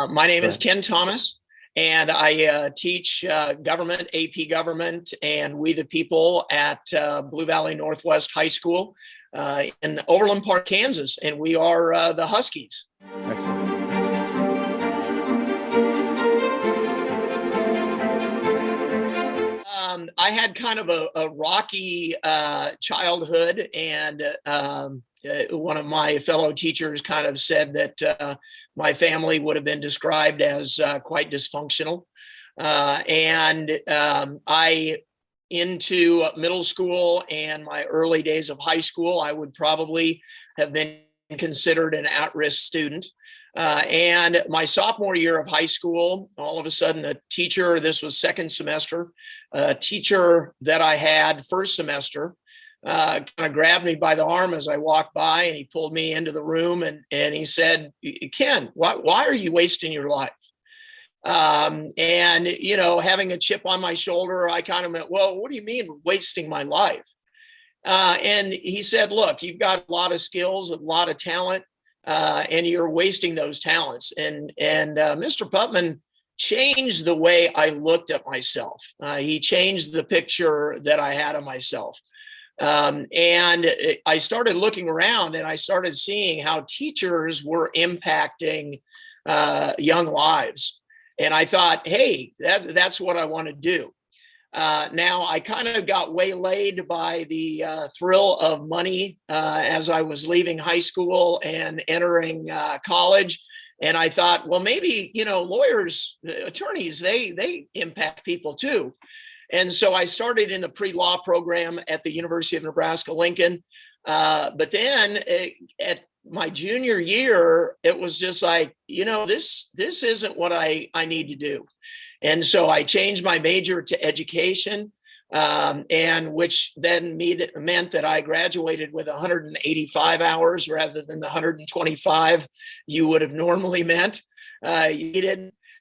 My name Go is ahead. Ken Thomas, and I teach government, AP government, and we the people at Blue Valley Northwest High School in Overland Park, Kansas, and we are the Huskies. Excellent. I had kind of a rocky childhood, and one of my fellow teachers kind of said that my family would have been described as quite dysfunctional. I, into middle school and my early days of high school, I would probably have been considered an at-risk student. And my sophomore year of high school, all of a sudden, a teacher, this was second semester, a teacher that I had first semester, kind of grabbed me by the arm as I walked by, and he pulled me into the room and he said, "Ken, why are you wasting your life?" Having a chip on my shoulder, I kind of went, "Well, what do you mean wasting my life?" And he said, "Look, you've got a lot of skills, a lot of talent. And you're wasting those talents." And Mr. Putman changed the way I looked at myself. He changed the picture that I had of myself. I started looking around and I started seeing how teachers were impacting young lives. And I thought, hey, that's what I want to do. Now, I kind of got waylaid by the thrill of money as I was leaving high school and entering college. And I thought, well, maybe, lawyers, attorneys, they impact people too. And so I started in the pre-law program at the University of Nebraska-Lincoln. But then at my junior year, it was just like, this isn't what I need to do. And so I changed my major to education, and which then meant that I graduated with 185 hours rather than the 125 you would have normally needed.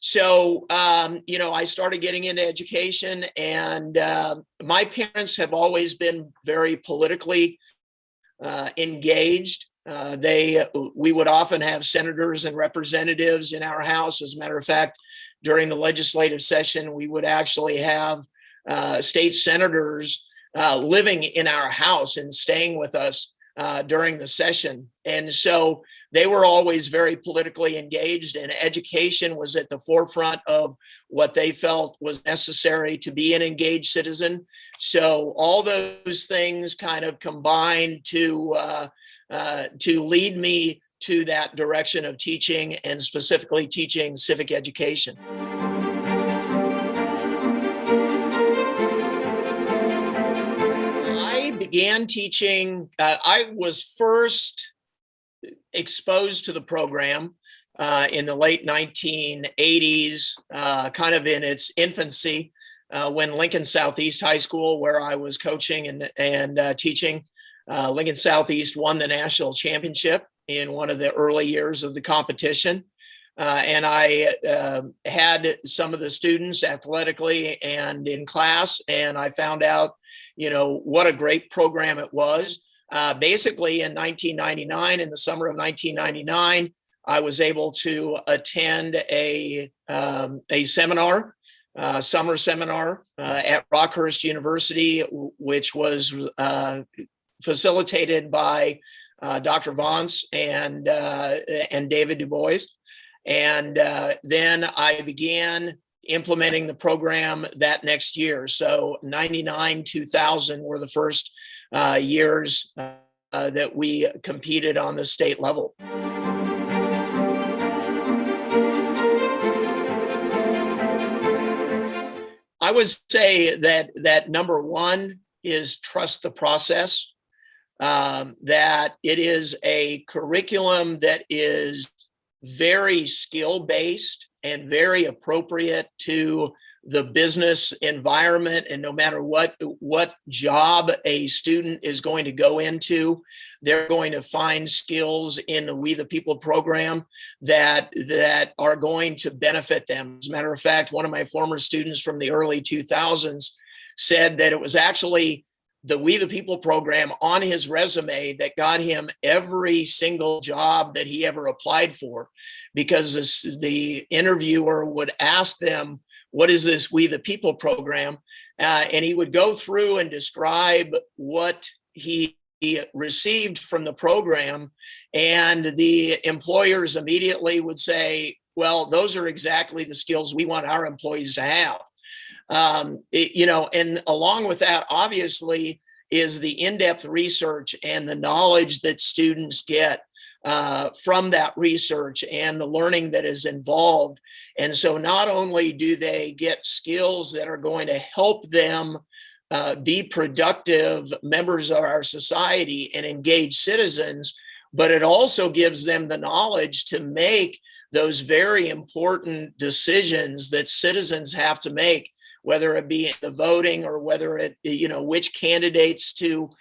So, I started getting into education, and my parents have always been very politically engaged. We would often have senators and representatives in our house. As a matter of fact, during the legislative session, we would actually have state senators living in our house and staying with us during the session. And so they were always very politically engaged, and education was at the forefront of what they felt was necessary to be an engaged citizen. So all those things kind of combined to lead me to that direction of teaching, and specifically teaching civic education. I began teaching, I was first exposed to the program in the late 1980s, kind of in its infancy, when Lincoln Southeast High School, where I was coaching and teaching, Lincoln Southeast won the national championship in one of the early years of the competition. And I had some of the students athletically and in class, and I found out, what a great program it was. Basically in 1999, in the summer of 1999, I was able to attend a seminar, summer seminar at Rockhurst University, which was facilitated by Dr. Vance and David Du Bois. And then I began implementing the program that next year. So 99, 2000 were the first years that we competed on the state level. I would say that number one is trust the process. That it is a curriculum that is very skill-based and very appropriate to the business environment. And no matter what job a student is going to go into, they're going to find skills in the We the People program that are going to benefit them. As a matter of fact, one of my former students from the early 2000s said that it was actually the We the People program on his resume that got him every single job that he ever applied for, because the interviewer would ask them, what is this We the People program? And he would go through and describe what he received from the program, and the employers immediately would say, well, those are exactly the skills we want our employees to have. And along with that, obviously, is the in-depth research and the knowledge that students get from that research and the learning that is involved. And so not only do they get skills that are going to help them be productive members of our society and engaged citizens, but it also gives them the knowledge to make those very important decisions that citizens have to make, whether it be the voting or whether it, which candidates to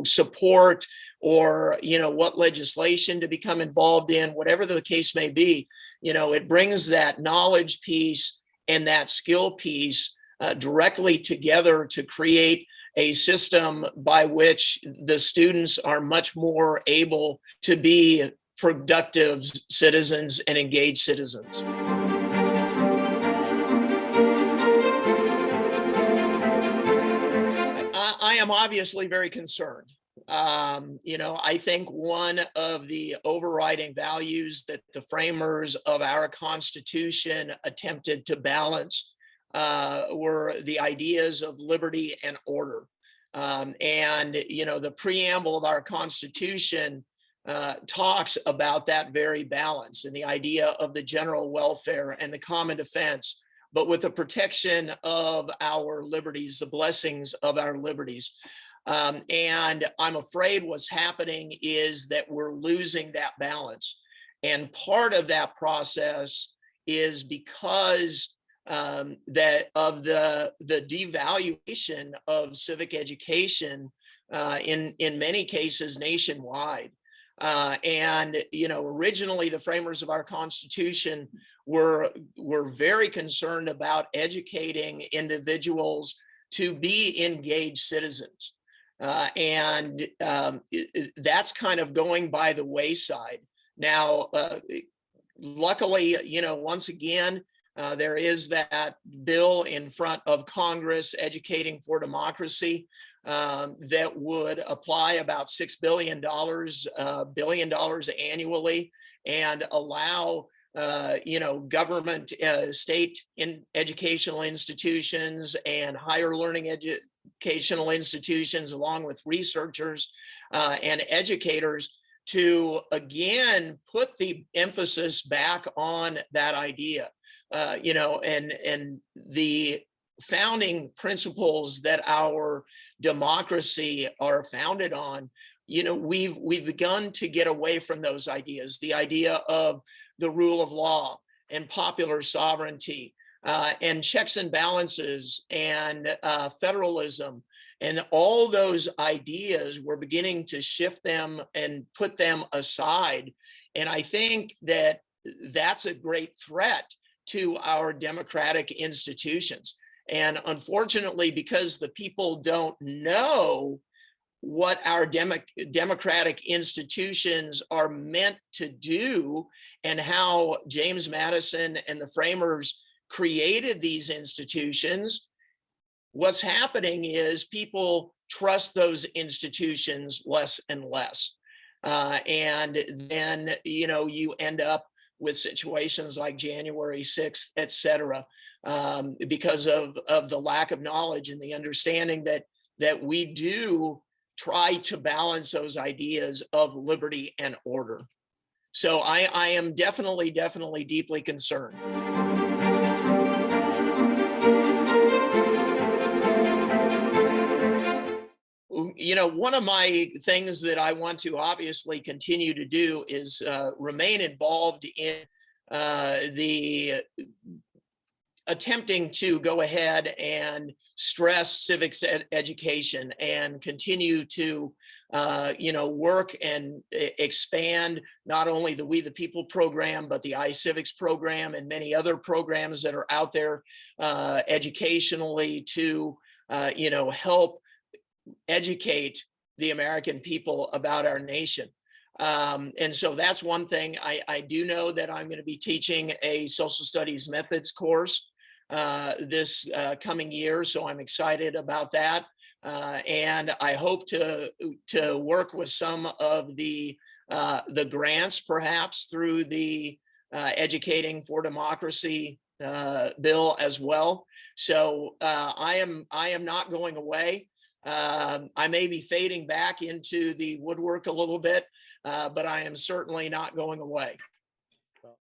support, or, what legislation to become involved in, whatever the case may be. It brings that knowledge piece and that skill piece directly together to create a system by which the students are much more able to be productive citizens and engaged citizens. I am obviously very concerned. I think one of the overriding values that the framers of our Constitution attempted to balance were the ideas of liberty and order. The preamble of our Constitution talks about that very balance and the idea of the general welfare and the common defense, but with the protection of our liberties, the blessings of our liberties. And I'm afraid what's happening is that we're losing that balance. And part of that process is because that of the devaluation of civic education in many cases nationwide. Originally the framers of our Constitution were very concerned about educating individuals to be engaged citizens. That's kind of going by the wayside. Now, luckily, once again, there is that bill in front of Congress, Educating for Democracy, that would apply about $6 billion annually and allow government, state educational institutions and higher learning educational institutions, along with researchers and educators, to again put the emphasis back on that idea. And the founding principles that our democracy are founded on, we've begun to get away from those ideas. The idea of the rule of law and popular sovereignty and checks and balances and federalism, and all those ideas, we're beginning to shift them and put them aside. And I think that that's a great threat to our democratic institutions. And unfortunately, because the people don't know what our democratic institutions are meant to do and how James Madison and the framers created these institutions, what's happening is people trust those institutions less and less. And then, you end up with situations like January 6th, et cetera, because of the lack of knowledge and the understanding that we do try to balance those ideas of liberty and order. So I am definitely deeply concerned. One of my things that I want to obviously continue to do is remain involved in the attempting to go ahead and stress civics education and continue to, work and expand not only the We the People program, but the iCivics program and many other programs that are out there educationally to, help educate the American people about our nation. And so that's one thing. I do know that I'm going to be teaching a social studies methods course this coming year, so I'm excited about that. And I hope to work with some of the grants, perhaps through the Educating for Democracy bill as well. So I am not going away. I may be fading back into the woodwork a little bit, but I am certainly not going away.